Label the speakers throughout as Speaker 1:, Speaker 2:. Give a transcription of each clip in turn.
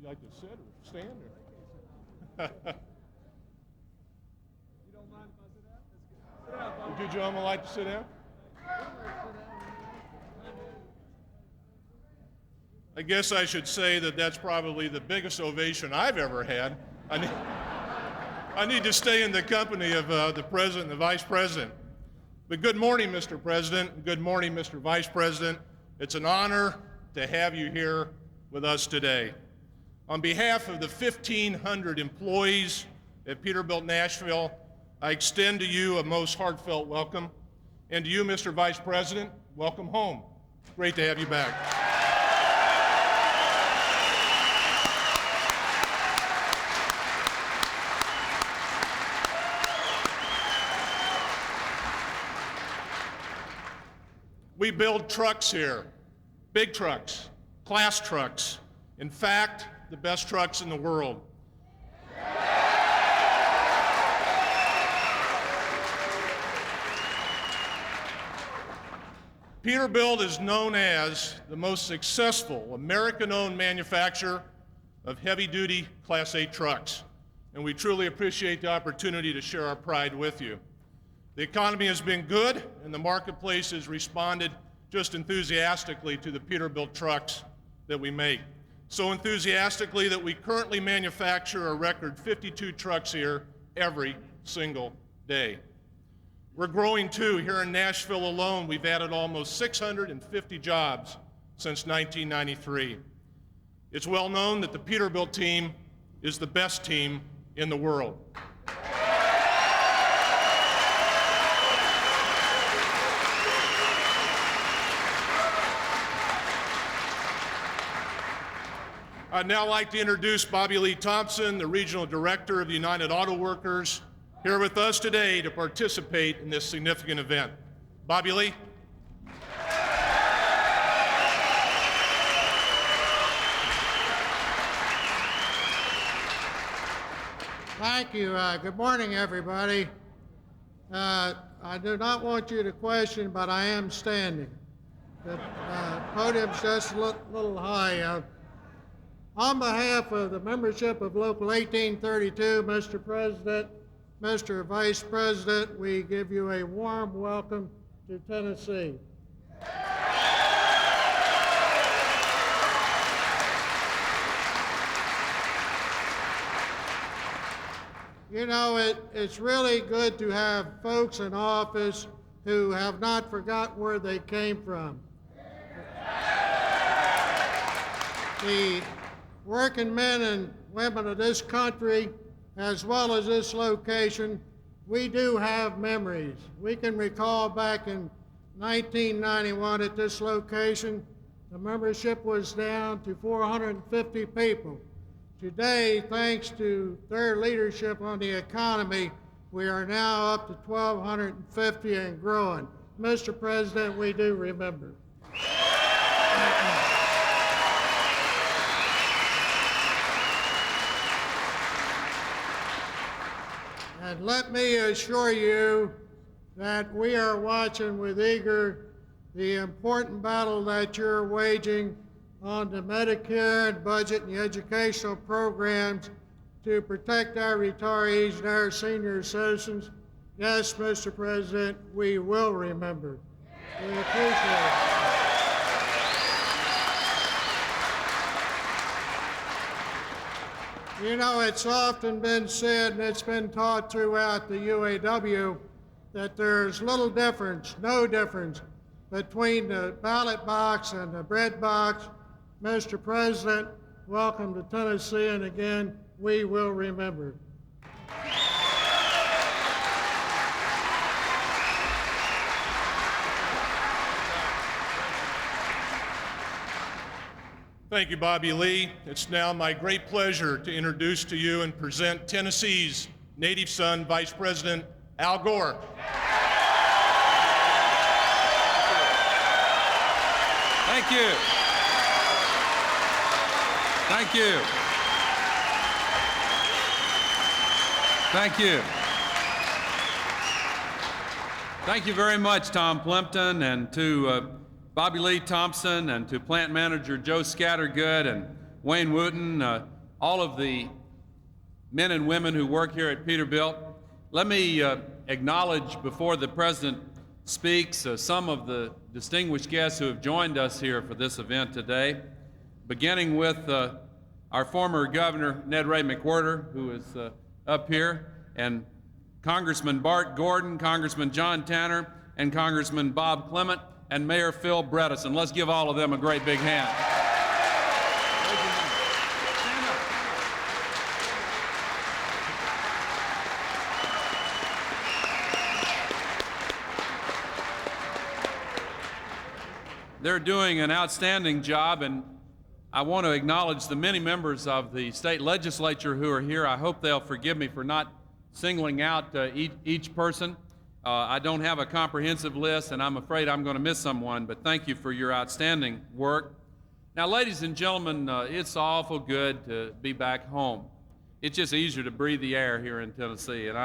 Speaker 1: like to sit or stand? Or?
Speaker 2: You don't mind if I sit down? Sit down, folks.
Speaker 1: Would you gentlemen like to sit down? I guess I should say that that's probably the biggest ovation I've ever had. I need to stay in the company of the President and the Vice President. But good morning, Mr. President. Good morning, Mr. Vice President. It's an honor to have you here with us today. On behalf of the 1,500 employees at Peterbilt, Nashville, I extend to you a most heartfelt welcome. And to you, Mr. Vice President, welcome home. Great to have you back. We build trucks here, big trucks, class trucks. In fact, the best trucks in the world. Peterbilt is known as the most successful American-owned manufacturer of heavy-duty Class 8 trucks, and we truly appreciate the opportunity to share our pride with you. The economy has been good, and the marketplace has responded just enthusiastically to the Peterbilt trucks that we make. So enthusiastically that we currently manufacture a record 52 trucks here every single day. We're growing too. Here in Nashville alone, we've added almost 650 jobs since 1993. It's well known that the Peterbilt team is the best team in the world. I'd now like to introduce Bobby Lee Thompson, the Regional Director of the United Auto Workers, here with us today to participate in this significant event. Bobby Lee.
Speaker 3: Thank you. Good morning, everybody. I do not want you to question, but I am standing. The podium's just a little high. On behalf of the membership of Local 1832, Mr. President, Mr. Vice President, we give you a warm welcome to Tennessee. You know, it's really good to have folks in office who have not forgot where they came from. The working men and women of this country, as well as this location, we do have memories. We can recall back in 1991 at this location, the membership was down to 450 people. Today, thanks to their leadership on the economy, we are now up to 1,250 and growing. Mr. President, we do remember. And let me assure you that we are watching with eager the important battle that you're waging on the Medicare and budget and the educational programs to protect our retirees and our senior citizens. Yes, Mr. President, we will remember. We appreciate it. You know, it's often been said, and it's been taught throughout the UAW, that there's little difference, no difference, between the ballot box and the bread box. Mr. President, welcome to Tennessee, and again, we will remember.
Speaker 1: Thank you, Bobby Lee. It's now my great pleasure to introduce to you and present Tennessee's native son, Vice President Al Gore.
Speaker 4: Thank you. Thank you. Thank you. Thank you very much, Tom Plimpton, and to Bobby Lee Thompson, and to plant manager Joe Scattergood and Wayne Wooten. all of the men and women who work here at Peterbilt. Let me acknowledge before the President speaks some of the distinguished guests who have joined us here for this event today, beginning with our former Governor Ned Ray McWhorter, who is up here, and Congressman Bart Gordon, Congressman John Tanner, and Congressman Bob Clement, and Mayor Phil Bredesen. Let's give all of them a great big hand. They're doing an outstanding job, and I want to acknowledge the many members of the state legislature who are here. I hope they'll forgive me for not singling out each person. I don't have a comprehensive list, and I'm afraid I'm going to miss someone, but thank you for your outstanding work. Now, ladies and gentlemen, it's awful good to be back home. It's just easier to breathe the air here in Tennessee, and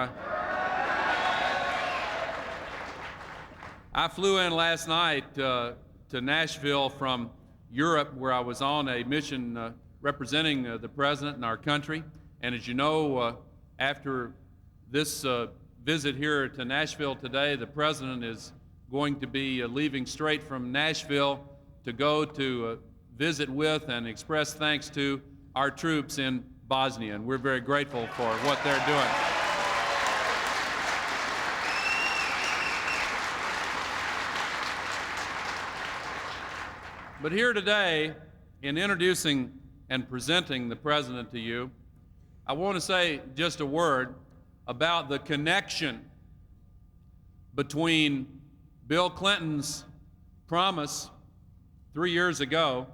Speaker 4: I flew in last night to Nashville from Europe, where I was on a mission representing the President and our country. And as you know, after this visit here to Nashville today, the President is going to be leaving straight from Nashville to go to visit with and express thanks to our troops in Bosnia. And we're very grateful for what they're doing. But here today, in introducing and presenting the President to you, I want to say just a word about the connection between Bill Clinton's promise 3 years ago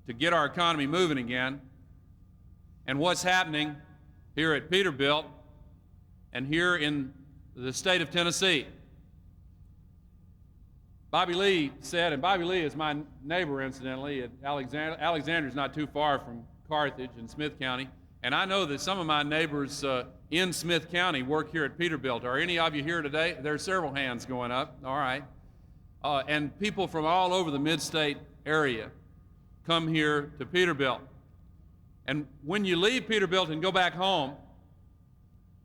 Speaker 4: to get our economy moving again and what's happening here at Peterbilt and here in the state of Tennessee. Bobby Lee said, and Bobby Lee is my neighbor, incidentally, at Alexander's not too far from Carthage in Smith County, and I know that some of my neighbors in Smith County work here at Peterbilt. Are any of you here today? There are several hands going up. All right. And people from all over the mid-state area come here to Peterbilt. And when you leave Peterbilt and go back home,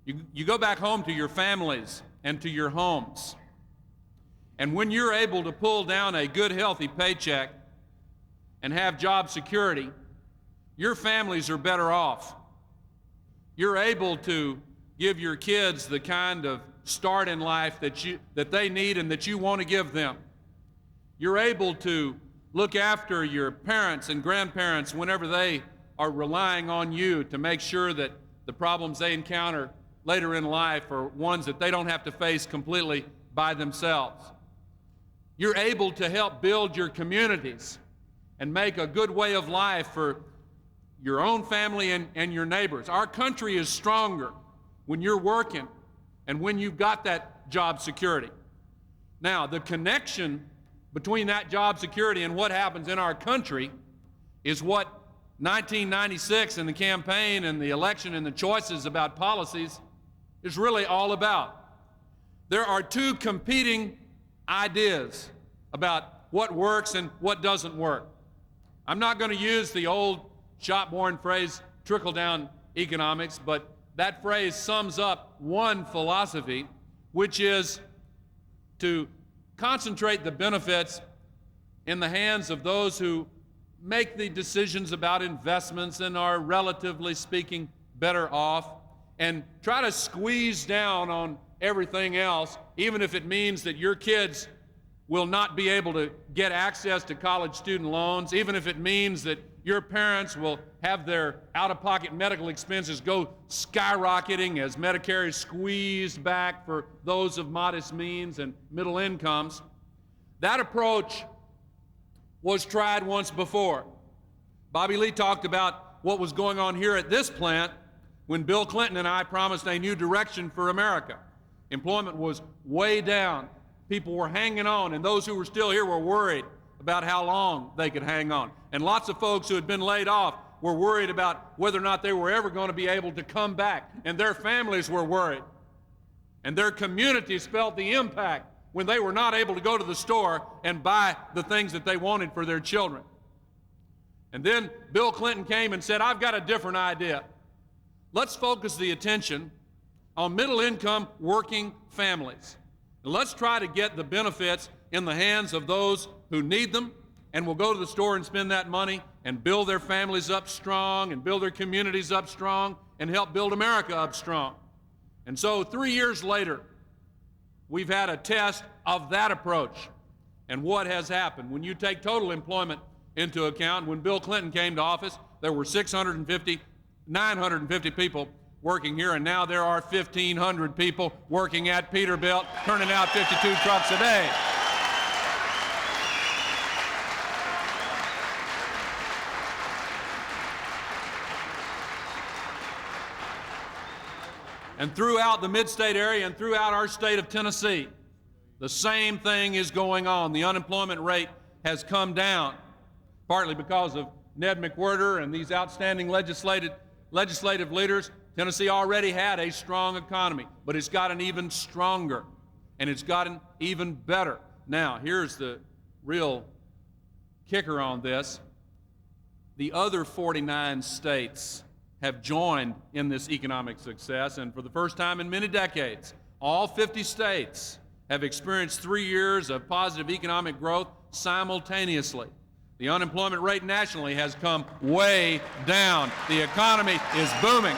Speaker 4: you go back home to your families and to your homes. And when you're able to pull down a good, healthy paycheck and have job security, your families are better off. You're able to give your kids the kind of start in life that they need and that you want to give them. You're able to look after your parents and grandparents whenever they are relying on you to make sure that the problems they encounter later in life are ones that they don't have to face completely by themselves. You're able to help build your communities and make a good way of life for your own family and your neighbors. Our country is stronger when you're working and when you've got that job security. Now, the connection between that job security and what happens in our country is what 1996 and the campaign and the election and the choices about policies is really all about. There are two competing ideas about what works and what doesn't work. I'm not going to use the old shop-worn phrase, trickle-down economics, but that phrase sums up one philosophy, which is to concentrate the benefits in the hands of those who make the decisions about investments and are, relatively speaking, better off, and try to squeeze down on everything else, even if it means that your kids will not be able to get access to college student loans, even if it means that your parents will have their out-of-pocket medical expenses go skyrocketing as Medicare is squeezed back for those of modest means and middle incomes. That approach was tried once before. Bobby Lee talked about what was going on here at this plant when Bill Clinton and I promised a new direction for America. Employment was way down. People were hanging on, and those who were still here were worried about how long they could hang on. And lots of folks who had been laid off were worried about whether or not they were ever going to be able to come back. And their families were worried. And their communities felt the impact when they were not able to go to the store and buy the things that they wanted for their children. And then Bill Clinton came and said, I've got a different idea. Let's focus the attention on middle-income working families. And let's try to get the benefits in the hands of those who need them, and will go to the store and spend that money and build their families up strong and build their communities up strong and help build America up strong. And so 3 years later, we've had a test of that approach. And what has happened? When you take total employment into account, when Bill Clinton came to office, there were 950 people working here, and now there are 1,500 people working at Peterbilt, turning out 52 trucks a day. And throughout the mid-state area and throughout our state of Tennessee, the same thing is going on. The unemployment rate has come down, partly because of Ned McWhorter and these outstanding legislative leaders. Tennessee already had a strong economy, but it's gotten even stronger, and it's gotten even better. Now, here's the real kicker on this. The other 49 states have joined in this economic success, and for the first time in many decades, all 50 states have experienced 3 years of positive economic growth simultaneously. The unemployment rate nationally has come way down. The economy is booming.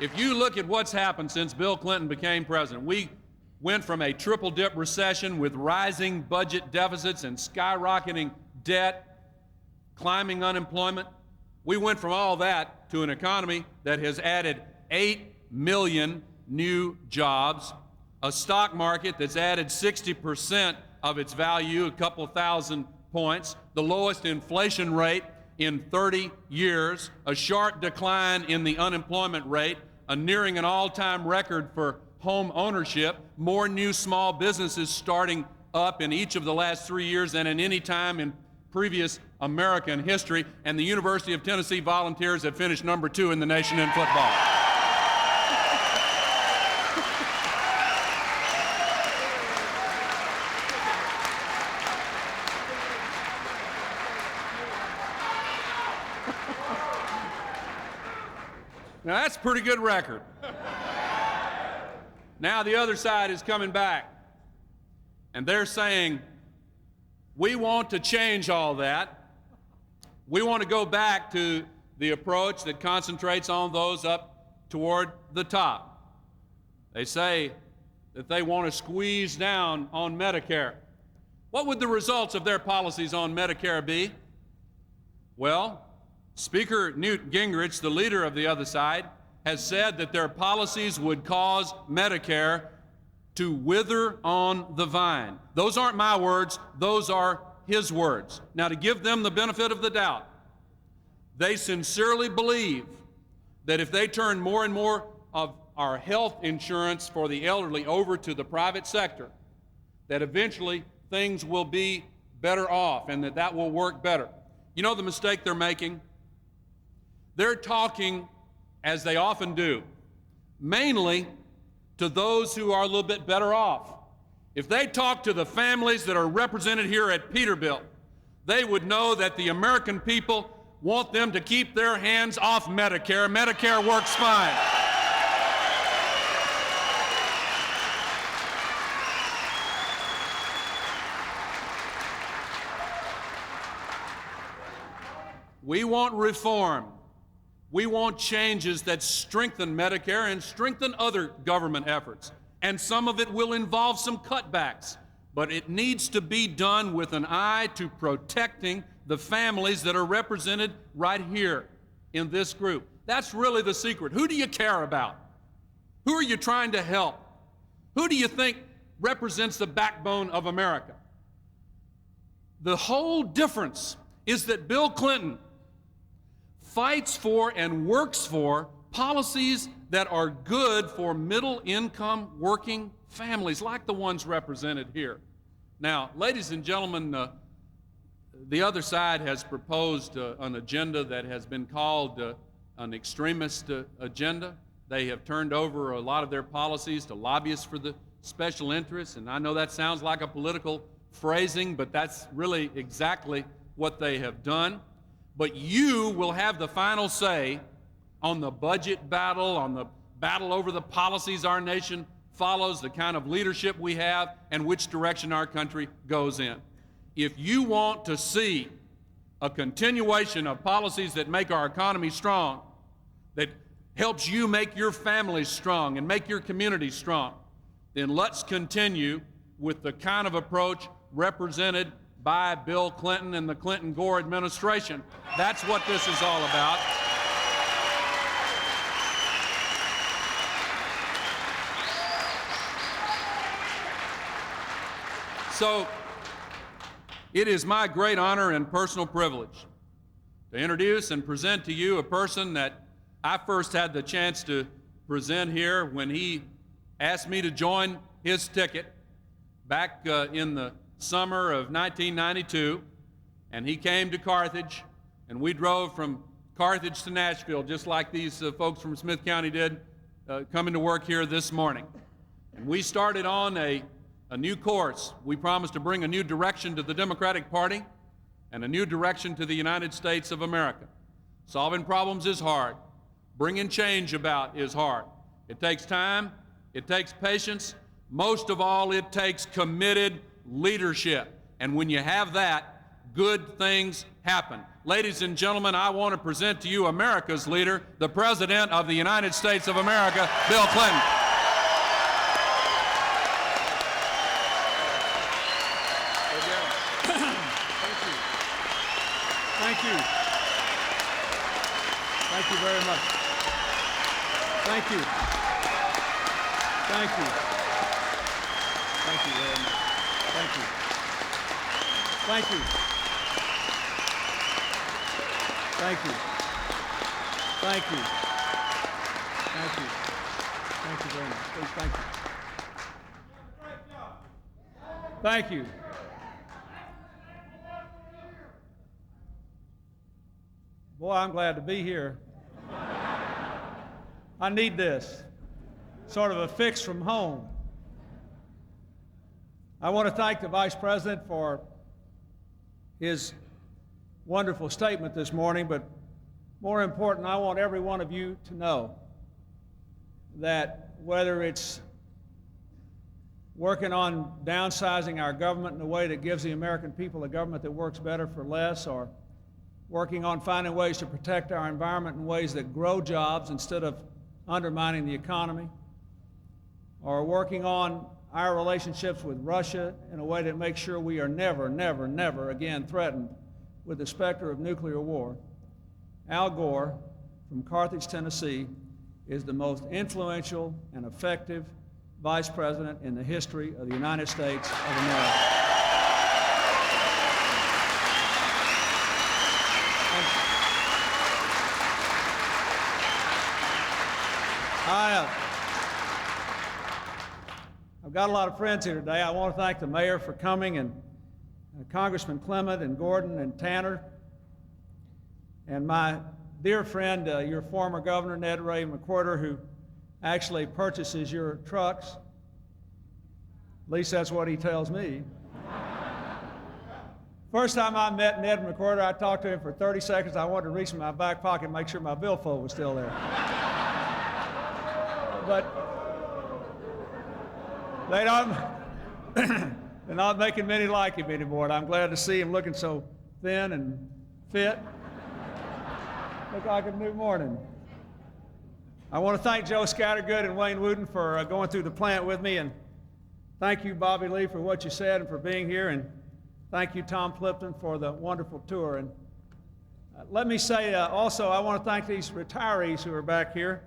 Speaker 4: If you look at what's happened since Bill Clinton became president, we went from a triple-dip recession with rising budget deficits and skyrocketing debt, climbing unemployment. We went from all that to an economy that has added 8 million new jobs, a stock market that's added 60% of its value, a couple thousand points, the lowest inflation rate in 30 years, a sharp decline in the unemployment rate, nearing an all-time record for home ownership, more new small businesses starting up in each of the last 3 years than in any time in previous American history, and the University of Tennessee Volunteers have finished number 2 in the nation in football. Now that's a pretty good record. Now the other side is coming back, and they're saying, we want to change all that. We want to go back to the approach that concentrates on those up toward the top. They say that they want to squeeze down on Medicare. What would the results of their policies on Medicare be? Well, Speaker Newt Gingrich, the leader of the other side, has said that their policies would cause Medicare to wither on the vine. Those aren't my words, those are his words. Now, to give them the benefit of the doubt, they sincerely believe that if they turn more and more of our health insurance for the elderly over to the private sector, that eventually things will be better off and that will work better. You know the mistake they're making? They're talking, as they often do, mainly to those who are a little bit better off. If they talk to the families that are represented here at Peterbilt, they would know that the American people want them to keep their hands off Medicare. Medicare works fine. We want reform. We want changes that strengthen Medicare and strengthen other government efforts. And some of it will involve some cutbacks. But it needs to be done with an eye to protecting the families that are represented right here in this group. That's really the secret. Who do you care about? Who are you trying to help? Who do you think represents the backbone of America? The whole difference is that Bill Clinton fights for and works for policies that are good for middle-income working families like the ones represented here. Now, ladies and gentlemen, the other side has proposed an agenda that has been called an extremist agenda. They have turned over a lot of their policies to lobbyists for the special interests, and I know that sounds like a political phrasing, but that's really exactly what they have done. But you will have the final say on the budget battle, on the battle over the policies our nation follows, the kind of leadership we have, and which direction our country goes in. If you want to see a continuation of policies that make our economy strong, that helps you make your family strong and make your community strong, then let's continue with the kind of approach represented by Bill Clinton and the Clinton-Gore administration. That's what this is all about. So, it is my great honor and personal privilege to introduce and present to you a person that I first had the chance to present here when he asked me to join his ticket back in the summer of 1992, and he came to Carthage, and we drove from Carthage to Nashville, just like these folks from Smith County did, coming to work here this morning. And we started on a new course. We promised to bring a new direction to the Democratic Party and a new direction to the United States of America. Solving problems is hard. Bringing change about is hard. It takes time. It takes patience. Most of all, it takes committed leadership. And when you have that, good things happen. Ladies and gentlemen, I want to present to you America's leader, the President of the United States of America, Bill Clinton.
Speaker 2: Thank you. Thank you very much. Thank you. Thank you. Thank you very much. Thank you. Thank you. Thank you. Thank you. Thank you. Thank you very much. Please, thank you. Thank you. Boy, I'm glad to be here. I need this, sort of a fix from home. I want to thank the Vice President for his wonderful statement this morning, but more important, I want every one of you to know that whether it's working on downsizing our government in a way that gives the American people a government that works better for less, or working on finding ways to protect our environment in ways that grow jobs instead of undermining the economy, or working on our relationships with Russia in a way that makes sure we are never, never, never again threatened with the specter of nuclear war. Al Gore from Carthage, Tennessee, is the most influential and effective vice president in the history of the United States of America. I've got a lot of friends here today. I want to thank the mayor for coming, and Congressman Clement and Gordon and Tanner, and my dear friend, your former governor, Ned Ray McWhorter, who actually purchases your trucks. At least that's what he tells me. First time I met Ned McWhorter, I talked to him for 30 seconds. I wanted to reach in my back pocket and make sure my billfold was still there. But they're not making many like him anymore, and I'm glad to see him looking so thin and fit. Look like a new morning. I want to thank Joe Scattergood and Wayne Wooten for going through the plant with me, and thank you, Bobby Lee, for what you said and for being here, and thank you, Tom Plimpton, for the wonderful tour. And let me say also, I want to thank these retirees who are back here,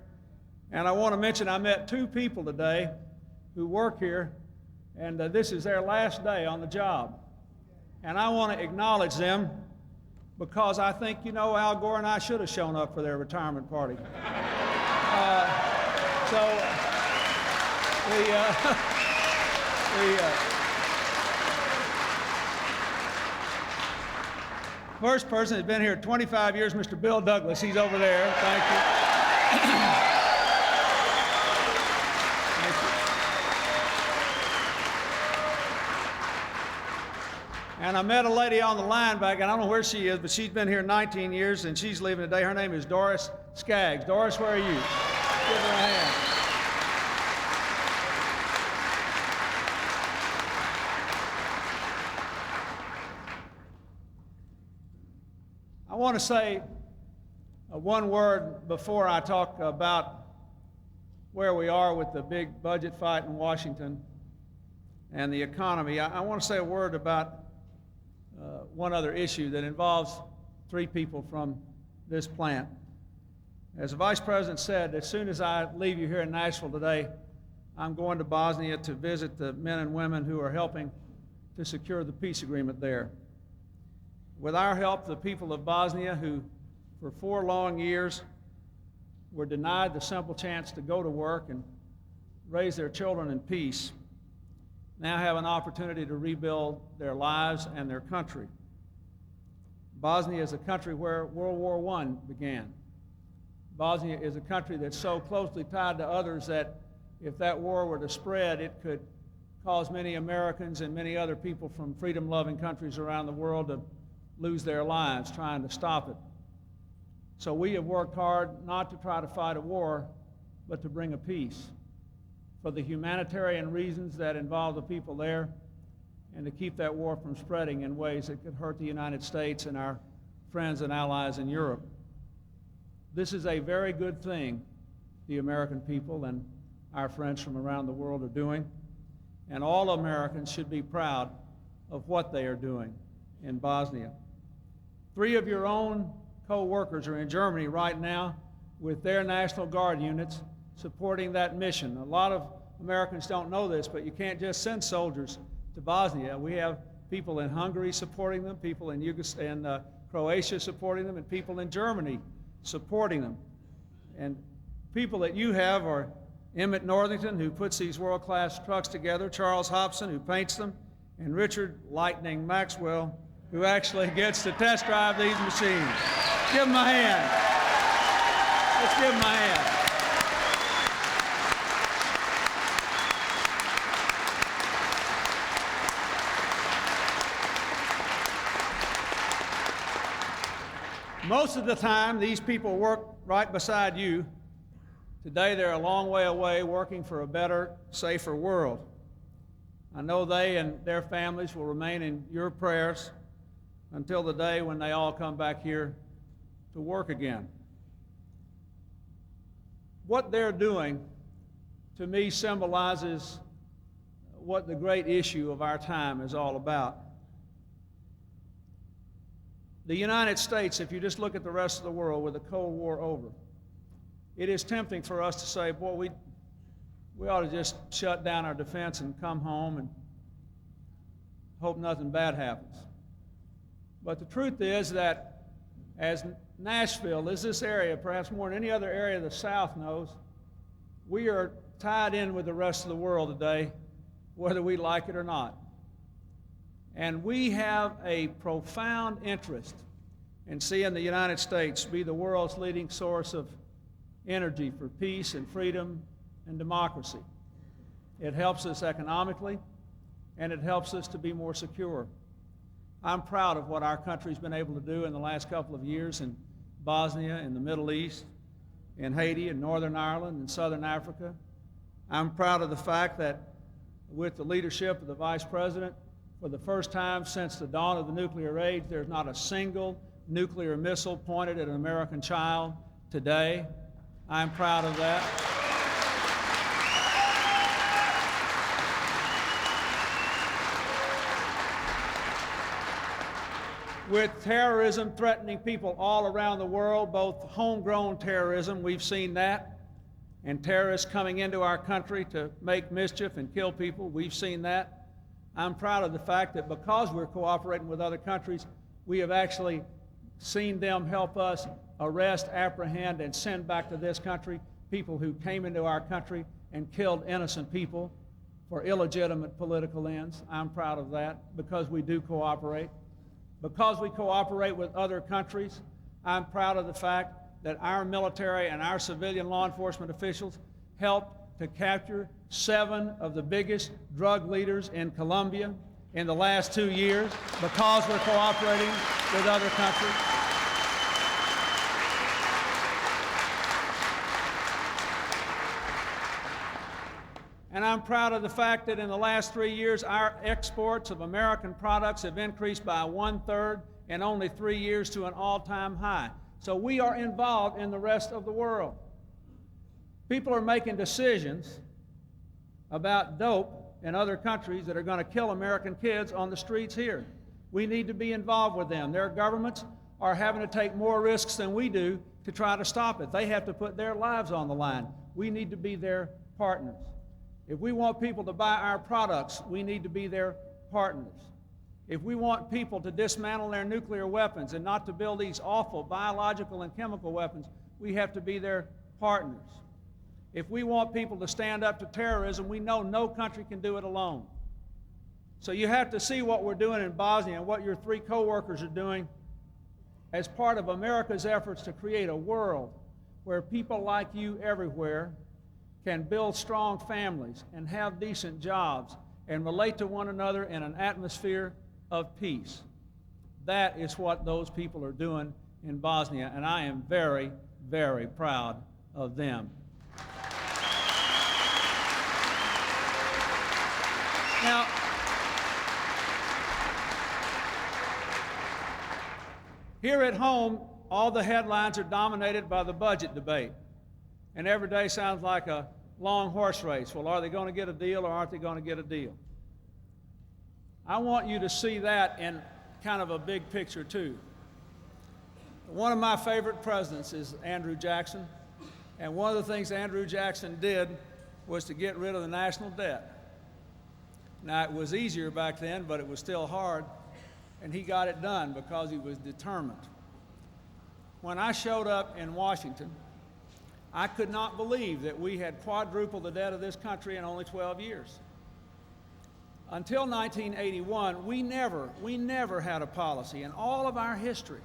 Speaker 2: and I want to mention I met two people today who work here, and this is their last day on the job. And I want to acknowledge them because I think, you know, Al Gore and I should have shown up for their retirement party. First person has been here 25 years, Mr. Bill Douglas. He's over there. Thank you. And I met a lady on the line back, and I don't know where she is, but she's been here 19 years, and she's leaving today. Her name is Doris Skaggs. Doris, where are you? Give her a hand. I want to say one word before I talk about where we are with the big budget fight in Washington and the economy. I want to say a word about one other issue that involves three people from this plant. As the Vice President said, as soon as I leave you here in Nashville today, I'm going to Bosnia to visit the men and women who are helping to secure the peace agreement there. With our help, the people of Bosnia, who for 4 long years were denied the simple chance to go to work and raise their children in peace, now have an opportunity to rebuild their lives and their country. Bosnia is a country where World War I began. Bosnia is a country that's so closely tied to others that if that war were to spread, it could cause many Americans and many other people from freedom-loving countries around the world to lose their lives trying to stop it. So we have worked hard not to try to fight a war, but to bring a peace for the humanitarian reasons that involve the people there, and to keep that war from spreading in ways that could hurt the United States and our friends and allies in Europe. This is a very good thing the American people and our friends from around the world are doing, and all Americans should be proud of what they are doing in Bosnia. 3 of your own co-workers are in Germany right now with their National Guard units supporting that mission. A lot of Americans don't know this, but you can't just send soldiers to Bosnia. We have people in Hungary supporting them, people in Croatia supporting them, and people in Germany supporting them. And people that you have are Emmett Northington, who puts these world-class trucks together, Charles Hobson, who paints them, and Richard Lightning Maxwell, who actually gets to test drive these machines. Give them a hand. Let's give them a hand. Most of the time, these people work right beside you. Today, they're a long way away working for a better, safer world. I know they and their families will remain in your prayers until the day when they all come back here to work again. What they're doing, to me, symbolizes what the great issue of our time is all about. The United States, if you just look at the rest of the world with the Cold War over, it is tempting for us to say, boy, we ought to just shut down our defense and come home and hope nothing bad happens. But the truth is that as Nashville is this area, perhaps more than any other area the South knows, we are tied in with the rest of the world today, whether we like it or not. And we have a profound interest in seeing the United States be the world's leading source of energy for peace and freedom and democracy. It helps us economically, and it helps us to be more secure. I'm proud of what our country's been able to do in the last couple of years in Bosnia, in the Middle East, in Haiti, in Northern Ireland, in Southern Africa. I'm proud of the fact that with the leadership of the Vice President, for the first time since the dawn of the nuclear age, there's not a single nuclear missile pointed at an American child today. I'm proud of that. With terrorism threatening people all around the world, both homegrown terrorism, we've seen that, and terrorists coming into our country to make mischief and kill people, we've seen that. I'm proud of the fact that because we're cooperating with other countries, we have actually seen them help us arrest, apprehend, and send back to this country people who came into our country and killed innocent people for illegitimate political ends. I'm proud of that because we do cooperate. Because we cooperate with other countries, I'm proud of the fact that our military and our civilian law enforcement officials helped to capture 7 of the biggest drug leaders in Colombia, in the last 2 years because we're cooperating with other countries. And I'm proud of the fact that in the last 3 years, our exports of American products have increased by 1/3 in only 3 years to an all-time high. So we are involved in the rest of the world. People are making decisions about dope in other countries that are going to kill American kids on the streets here. We need to be involved with them. Their governments are having to take more risks than we do to try to stop it. They have to put their lives on the line. We need to be their partners. If we want people to buy our products, we need to be their partners. If we want people to dismantle their nuclear weapons and not to build these awful biological and chemical weapons, we have to be their partners. If we want people to stand up to terrorism, we know no country can do it alone. So you have to see what we're doing in Bosnia and what your 3 co-workers are doing as part of America's efforts to create a world where people like you everywhere can build strong families and have decent jobs and relate to one another in an atmosphere of peace. That is what those people are doing in Bosnia, and I am very, very proud of them. Now, here at home, all the headlines are dominated by the budget debate. And every day sounds like a long horse race. Well, are they going to get a deal or aren't they going to get a deal? I want you to see that in kind of a big picture, too. One of my favorite presidents is Andrew Jackson. And one of the things Andrew Jackson did was to get rid of the national debt. Now, it was easier back then, but it was still hard. And he got it done because he was determined. When I showed up in Washington, I could not believe that we had quadrupled the debt of this country in only 12 years. Until 1981, we never had a policy in all of our history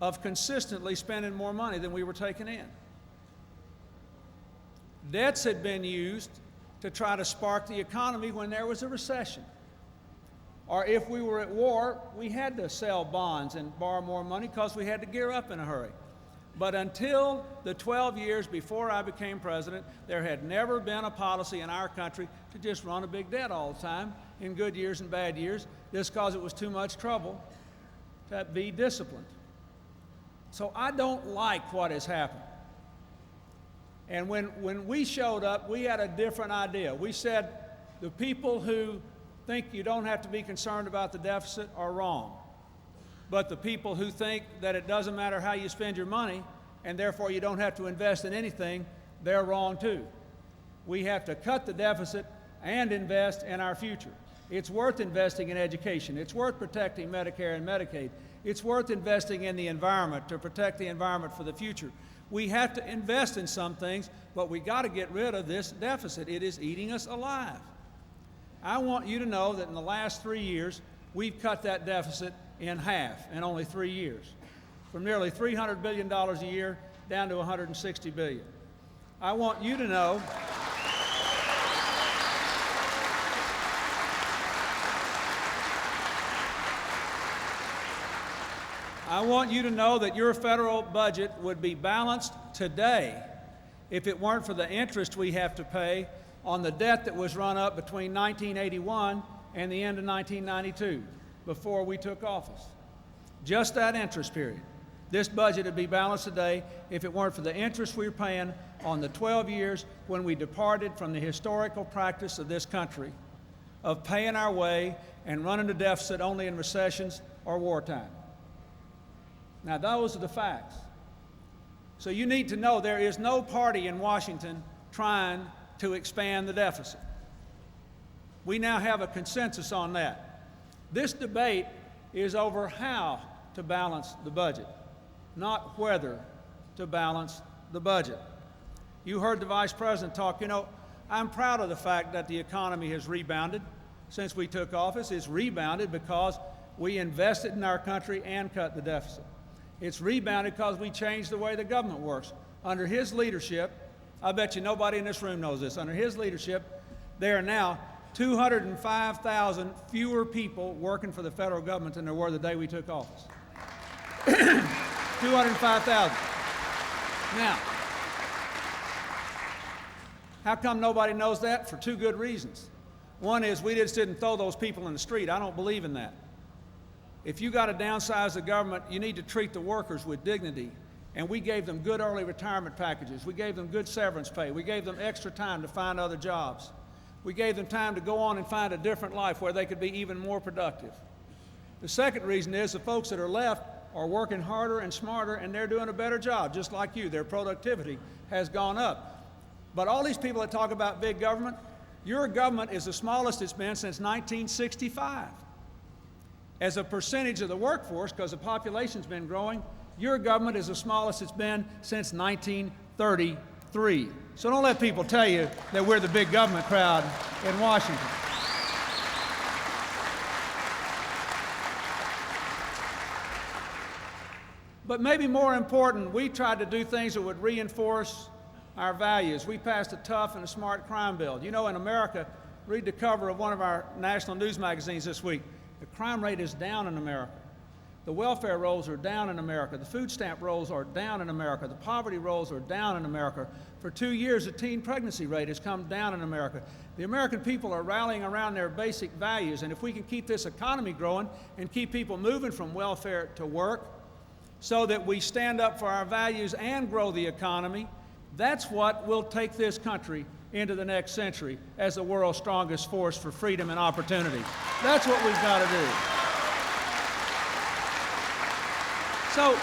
Speaker 2: of consistently spending more money than we were taking in. Debts had been used to try to spark the economy when there was a recession. Or if we were at war, we had to sell bonds and borrow more money because we had to gear up in a hurry. But until the 12 years before I became president, there had never been a policy in our country to just run a big debt all the time, in good years and bad years, just because it was too much trouble to be disciplined. So I don't like what has happened. And when we showed up, we had a different idea. We said the people who think you don't have to be concerned about the deficit are wrong. But the people who think that it doesn't matter how you spend your money and therefore you don't have to invest in anything, they're wrong too. We have to cut the deficit and invest in our future. It's worth investing in education. It's worth protecting Medicare and Medicaid. It's worth investing in the environment to protect the environment for the future. We have to invest in some things, but we got to get rid of this deficit. It is eating us alive. I want you to know that in the last 3 years, we've cut that deficit in half in only 3 years, from nearly $300 billion a year down to $160 billion. I want you to know that your federal budget would be balanced today if it weren't for the interest we have to pay on the debt that was run up between 1981 and the end of 1992. Before we took office. Just that interest period. This budget would be balanced today if it weren't for the interest we were paying on the 12 years when we departed from the historical practice of this country of paying our way and running the deficit only in recessions or wartime. Now, those are the facts. So you need to know there is no party in Washington trying to expand the deficit. We now have a consensus on that. This debate is over how to balance the budget, not whether to balance the budget. You heard the Vice President talk. You know, I'm proud of the fact that the economy has rebounded since we took office. It's rebounded because we invested in our country and cut the deficit. It's rebounded because we changed the way the government works. Under his leadership, I bet you nobody in this room knows this, under his leadership, there are now 205,000 fewer people working for the federal government than there were the day we took office. 205,000. Now, how come nobody knows that? For two good reasons. One is we just didn't throw those people in the street. I don't believe in that. If you got to downsize the government, you need to treat the workers with dignity. And we gave them good early retirement packages. We gave them good severance pay. We gave them extra time to find other jobs. We gave them time to go on and find a different life where they could be even more productive. The second reason is the folks that are left are working harder and smarter, and they're doing a better job, just like you. Their productivity has gone up. But all these people that talk about big government, your government is the smallest it's been since 1965. As a percentage of the workforce, because the population's been growing, your government is the smallest it's been since 1933. So don't let people tell you that we're the big government crowd in Washington. But maybe more important, we tried to do things that would reinforce our values. We passed a tough and a smart crime bill. You know, in America, read the cover of one of our national news magazines this week. The crime rate is down in America. The welfare rolls are down in America. The food stamp rolls are down in America. The poverty rolls are down in America. For 2 years, the teen pregnancy rate has come down in America. The American people are rallying around their basic values, and if we can keep this economy growing and keep people moving from welfare to work so that we stand up for our values and grow the economy, that's what will take this country into the next century as the world's strongest force for freedom and opportunity. That's what we've got to do. So,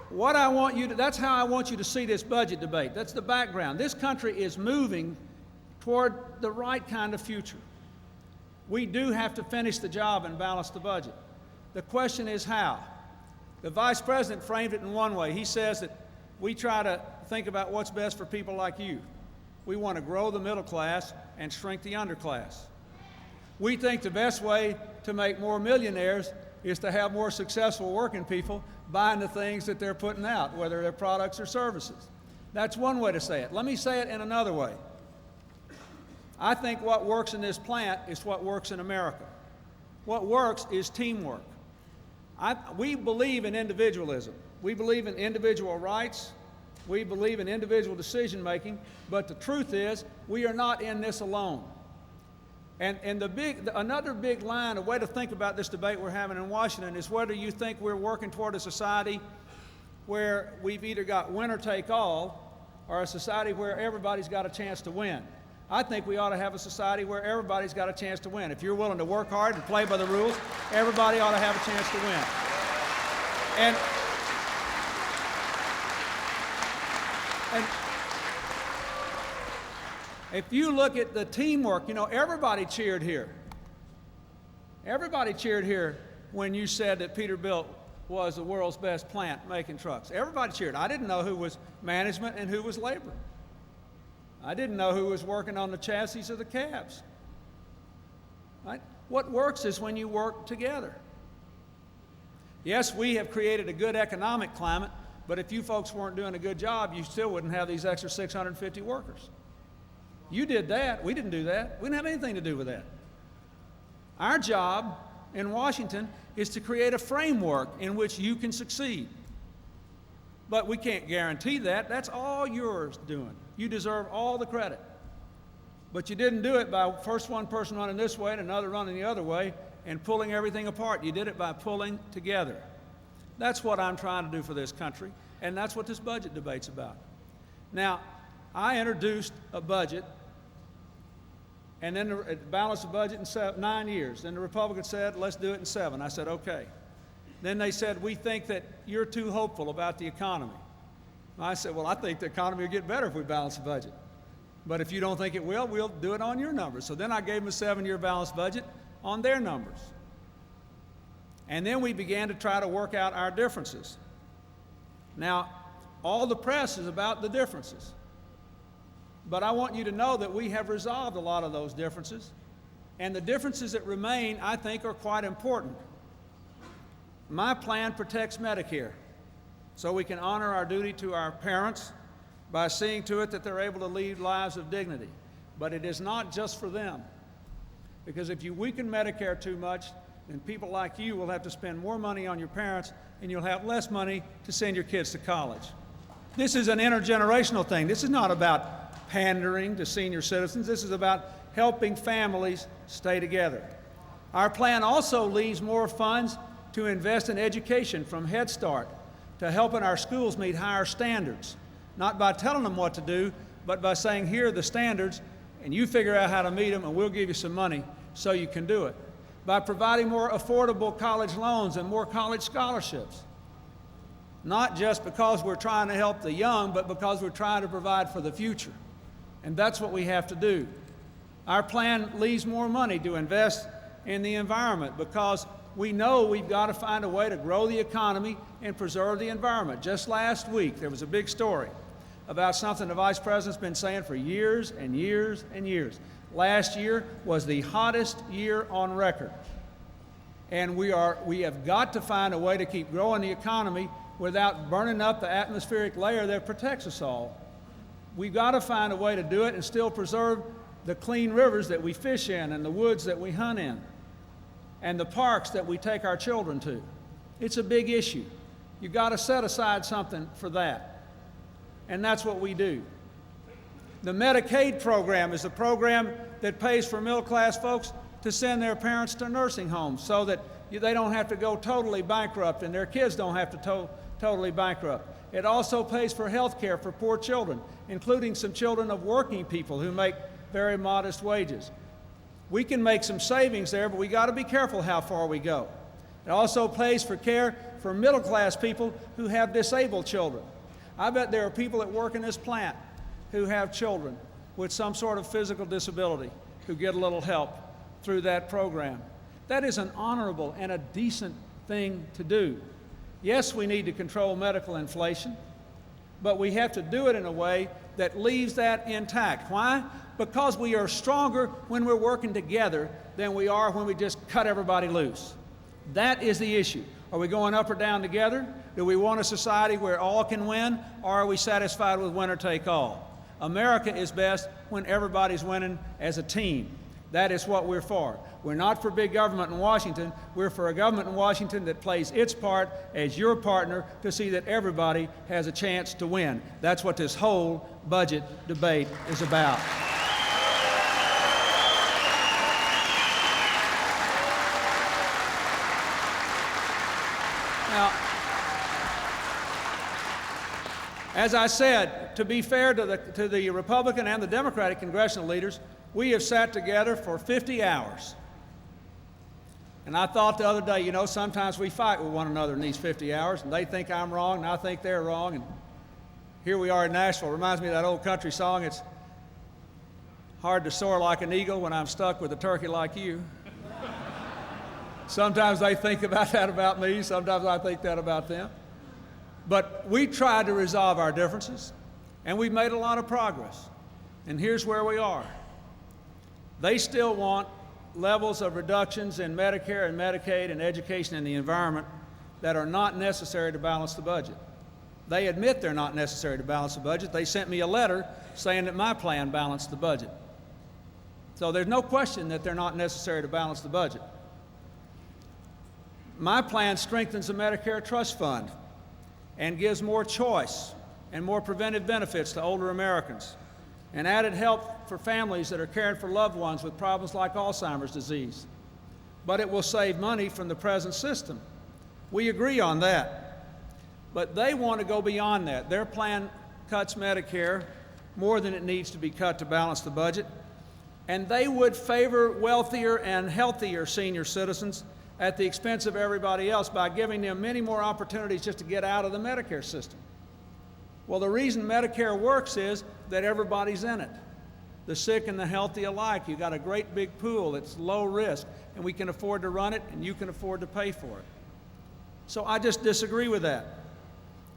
Speaker 2: what I want you to, that's how I want you to see this budget debate. That's the background. This country is moving toward the right kind of future. We do have to finish the job and balance the budget. The question is how. The Vice President framed it in one way. He says that we try to think about what's best for people like you. We want to grow the middle class and shrink the underclass. We think the best way to make more millionaires is to have more successful working people buying the things that they're putting out, whether they're products or services. That's one way to say it. Let me say it in another way. I think what works in this plant is what works in America. What works is teamwork. We believe in individualism. We believe in individual rights. We believe in individual decision making, but the truth is we are not in this alone. And another big line, a way to think about this debate we're having in Washington is whether you think we're working toward a society where we've either got winner take all or a society where everybody's got a chance to win. I think we ought to have a society where everybody's got a chance to win. If you're willing to work hard and play by the rules, everybody ought to have a chance to win. And if you look at the teamwork, you know, everybody cheered here. Everybody cheered here when you said that Peterbilt was the world's best plant making trucks. Everybody cheered. I didn't know who was management and who was labor. I didn't know who was working on the chassis of the cabs. Right? What works is when you work together. Yes, we have created a good economic climate, but if you folks weren't doing a good job, you still wouldn't have these extra 650 workers. You did that. We didn't do that. We didn't have anything to do with that. Our job in Washington is to create a framework in which you can succeed. But we can't guarantee that. That's all yours doing. You deserve all the credit. But you didn't do it by first one person running this way and another running the other way and pulling everything apart. You did it by pulling together. That's what I'm trying to do for this country, and that's what this budget debate's about. Now, I introduced a budget, and then balanced the budget in 9 years. Then the Republicans said, let's do it in 7. I said, okay. Then they said, we think that you're too hopeful about the economy. I said, well, I think the economy will get better if we balance the budget. But if you don't think it will, we'll do it on your numbers. So then I gave them a 7-year balanced budget on their numbers. And then we began to try to work out our differences. Now, all the press is about the differences. But I want you to know that we have resolved a lot of those differences. And the differences that remain, I think, are quite important. My plan protects Medicare, so we can honor our duty to our parents by seeing to it that they're able to lead lives of dignity. But it is not just for them. Because if you weaken Medicare too much, then people like you will have to spend more money on your parents, and you'll have less money to send your kids to college. This is an intergenerational thing. This is not about pandering to senior citizens. This is about helping families stay together. Our plan also leaves more funds to invest in education from Head Start, to helping our schools meet higher standards, not by telling them what to do, but by saying, here are the standards, and you figure out how to meet them, and we'll give you some money so you can do it. By providing more affordable college loans and more college scholarships. Not just because we're trying to help the young, but because we're trying to provide for the future. And that's what we have to do. Our plan leaves more money to invest in the environment because we know we've got to find a way to grow the economy and preserve the environment. Just last week, there was a big story about something the Vice President's been saying for years and years and years. Last year was the hottest year on record. And we have got to find a way to keep growing the economy without burning up the atmospheric layer that protects us all. We've got to find a way to do it and still preserve the clean rivers that we fish in and the woods that we hunt in and the parks that we take our children to. It's a big issue. You've got to set aside something for that. And that's what we do. The Medicaid program is a program that pays for middle-class folks to send their parents to nursing homes so that they don't have to go totally bankrupt and their kids don't have to totally bankrupt. It also pays for health care for poor children, including some children of working people who make very modest wages. We can make some savings there, but we got to be careful how far we go. It also pays for care for middle-class people who have disabled children. I bet there are people that work in this plant who have children with some sort of physical disability who get a little help through that program. That is an honorable and a decent thing to do. Yes, we need to control medical inflation, but we have to do it in a way that leaves that intact. Why? Because we are stronger when we're working together than we are when we just cut everybody loose. That is the issue. Are we going up or down together? Do we want a society where all can win, or are we satisfied with winner take all? America is best when everybody's winning as a team. That is what we're for. We're not for big government in Washington. We're for a government in Washington that plays its part as your partner to see that everybody has a chance to win. That's what this whole budget debate is about. Now, as I said, to be fair to the Republican and the Democratic congressional leaders, we have sat together for 50 hours. And I thought the other day, you know, sometimes we fight with one another in these 50 hours, and they think I'm wrong, and I think they're wrong. And here we are in Nashville. It reminds me of that old country song, it's hard to soar like an eagle when I'm stuck with a turkey like you. Sometimes they think about that about me, sometimes I think that about them. But we tried to resolve our differences, and we've made a lot of progress. And here's where we are. They still want levels of reductions in Medicare and Medicaid and education and the environment that are not necessary to balance the budget. They admit they're not necessary to balance the budget. They sent me a letter saying that my plan balanced the budget. So there's no question that they're not necessary to balance the budget. My plan strengthens the Medicare Trust Fund and gives more choice and more preventive benefits to older Americans, and added help for families that are caring for loved ones with problems like Alzheimer's disease. But it will save money from the present system. We agree on that. But they want to go beyond that. Their plan cuts Medicare more than it needs to be cut to balance the budget, and they would favor wealthier and healthier senior citizens at the expense of everybody else by giving them many more opportunities just to get out of the Medicare system. Well, the reason Medicare works is that everybody's in it, the sick and the healthy alike. You've got a great big pool that's low risk, and we can afford to run it, and you can afford to pay for it. So I just disagree with that.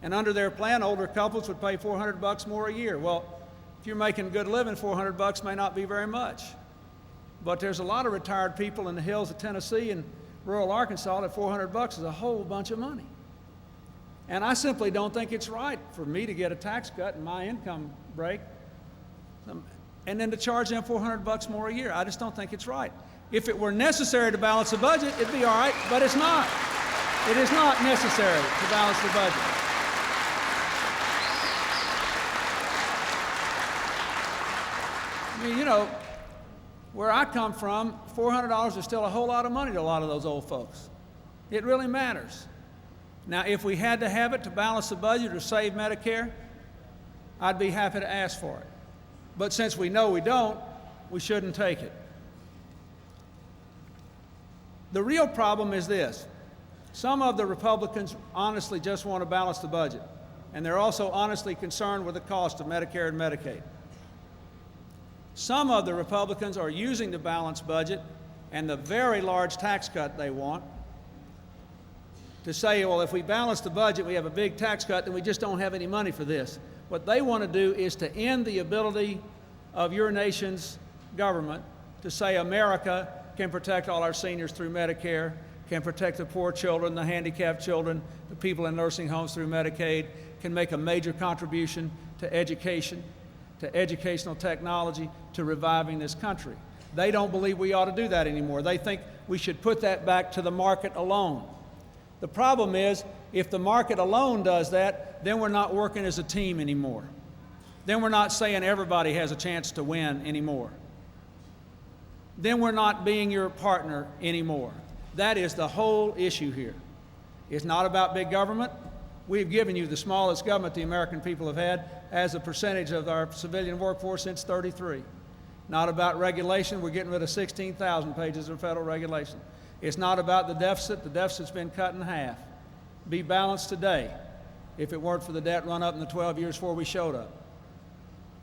Speaker 2: And under their plan, older couples would pay $400 more a year. Well, if you're making a good living, $400 may not be very much. But there's a lot of retired people in the hills of Tennessee and rural Arkansas that $400 is a whole bunch of money. And I simply don't think it's right for me to get a tax cut in my income break and then to charge them $400 more a year. I just don't think it's right. If it were necessary to balance the budget, it'd be all right, but it's not. It is not necessary to balance the budget. I mean, you know, where I come from, $400 is still a whole lot of money to a lot of those old folks. It really matters. Now, if we had to have it to balance the budget or save Medicare, I'd be happy to ask for it. But since we know we don't, we shouldn't take it. The real problem is this. Some of the Republicans honestly just want to balance the budget, and they're also honestly concerned with the cost of Medicare and Medicaid. Some of the Republicans are using the balanced budget and the very large tax cut they want to say, well, if we balance the budget, we have a big tax cut, then we just don't have any money for this. What they want to do is to end the ability of your nation's government to say America can protect all our seniors through Medicare, can protect the poor children, the handicapped children, the people in nursing homes through Medicaid, can make a major contribution to education, to educational technology, to reviving this country. They don't believe we ought to do that anymore. They think we should put that back to the market alone. The problem is, if the market alone does that, then we're not working as a team anymore. Then we're not saying everybody has a chance to win anymore. Then we're not being your partner anymore. That is the whole issue here. It's not about big government. We've given you the smallest government the American people have had as a percentage of our civilian workforce since '33. Not about regulation. We're getting rid of 16,000 pages of federal regulation. It's not about the deficit. The deficit's been cut in half. Be balanced today if it weren't for the debt run up in the 12 years before we showed up.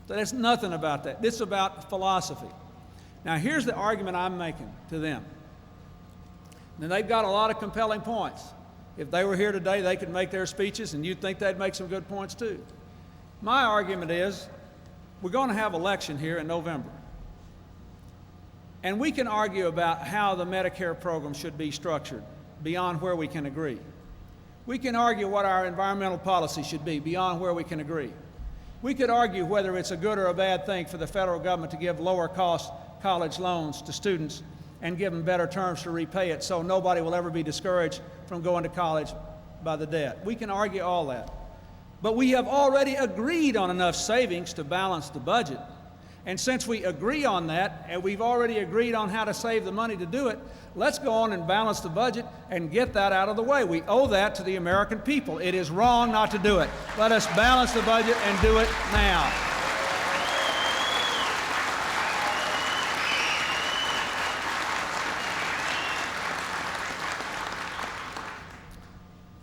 Speaker 2: So there's nothing about that. This is about philosophy. Now, here's the argument I'm making to them. And they've got a lot of compelling points. If they were here today, they could make their speeches, and you'd think they'd make some good points too. My argument is, we're going to have an election here in November. And we can argue about how the Medicare program should be structured beyond where we can agree. We can argue what our environmental policy should be beyond where we can agree. We could argue whether it's a good or a bad thing for the federal government to give lower cost college loans to students and give them better terms to repay it so nobody will ever be discouraged from going to college by the debt. We can argue all that. But we have already agreed on enough savings to balance the budget. And since we agree on that, and we've already agreed on how to save the money to do it, let's go on and balance the budget and get that out of the way. We owe that to the American people. It is wrong not to do it. Let us balance the budget and do it now.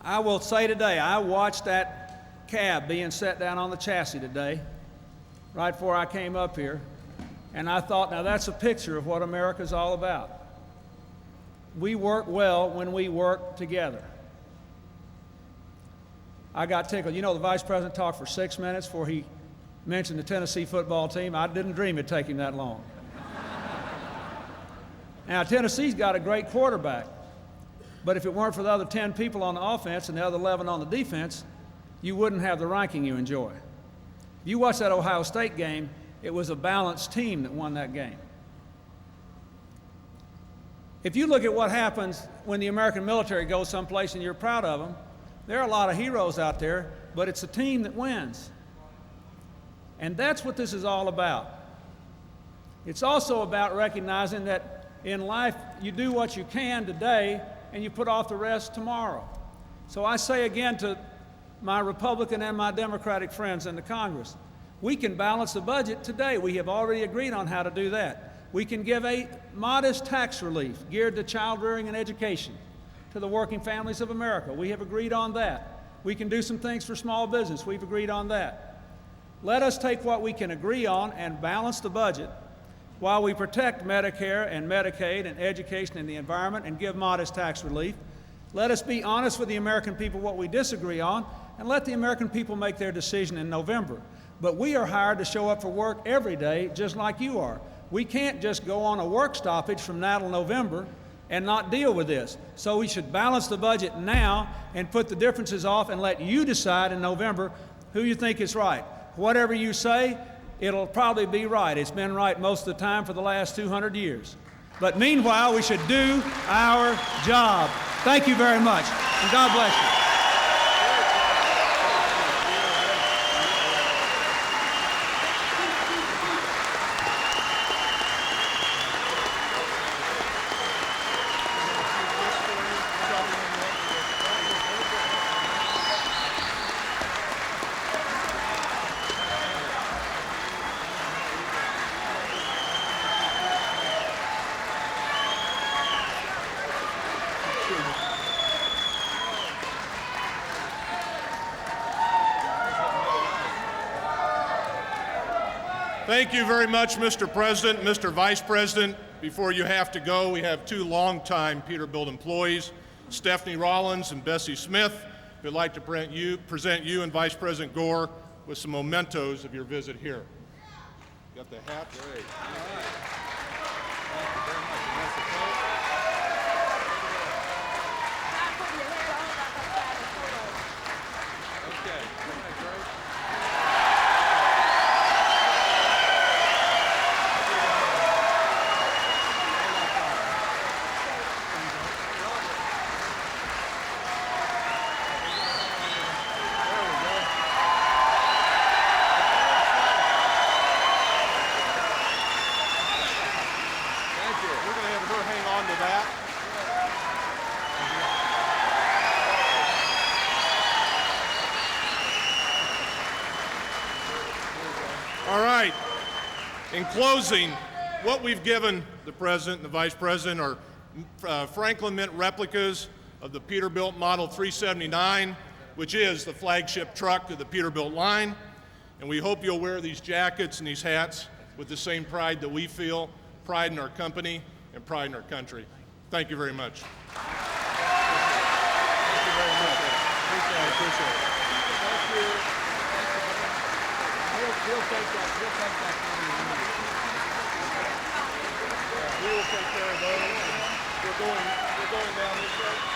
Speaker 2: I will say today, I watched that cab being set down on the chassis today, right before I came up here, and I thought, now that's a picture of what America's all about. We work well when we work together. I got tickled. You know, the Vice President talked for 6 minutes before he mentioned the Tennessee football team. I didn't dream it'd take him that long. Now, Tennessee's got a great quarterback, but if it weren't for the other 10 people on the offense and the other 11 on the defense, you wouldn't have the ranking you enjoy. If you watch that Ohio State game, it was a balanced team that won that game. If you look at what happens when the American military goes someplace and you're proud of them, there are a lot of heroes out there, but it's a team that wins. And that's what this is all about. It's also about recognizing that in life you do what you can today and you put off the rest tomorrow. So I say again to my Republican and my Democratic friends in the Congress, we can balance the budget today. We have already agreed on how to do that. We can give a modest tax relief geared to child rearing and education to the working families of America. We have agreed on that. We can do some things for small business. We've agreed on that. Let us take what we can agree on and balance the budget while we protect Medicare and Medicaid and education and the environment and give modest tax relief. Let us be honest with the American people what we disagree on, and let the American people make their decision in November. But we are hired to show up for work every day, just like you are. We can't just go on a work stoppage from now till November. and not deal with this. So we should balance the budget now and put the differences off and let you decide in November who you think is right. Whatever you say, it'll probably be right. It's been right most of the time for the last 200 years. But meanwhile, we should do our job. Thank you very much, and God bless you.
Speaker 1: Thank you very much, Mr. President, Mr. Vice President. Before you have to go, we have two longtime Peterbilt employees, Stephanie Rollins and Bessie Smith, who'd like to present you and Vice President Gore with some mementos of your visit here. Got the hat? Great. All right. Thank you very much. And that's the coat. Okay. Isn't that great? All right. In closing, what we've given the President and the Vice President are Franklin Mint replicas of the Peterbilt Model 379, which is the flagship truck of the Peterbilt line. And we hope you'll wear these jackets and these hats with the same pride that we feel, pride in our company and pride in our country. Thank you very much. Thank you very much. Appreciate it. Thank you. He'll take that. We will take care of those. We're going down this way.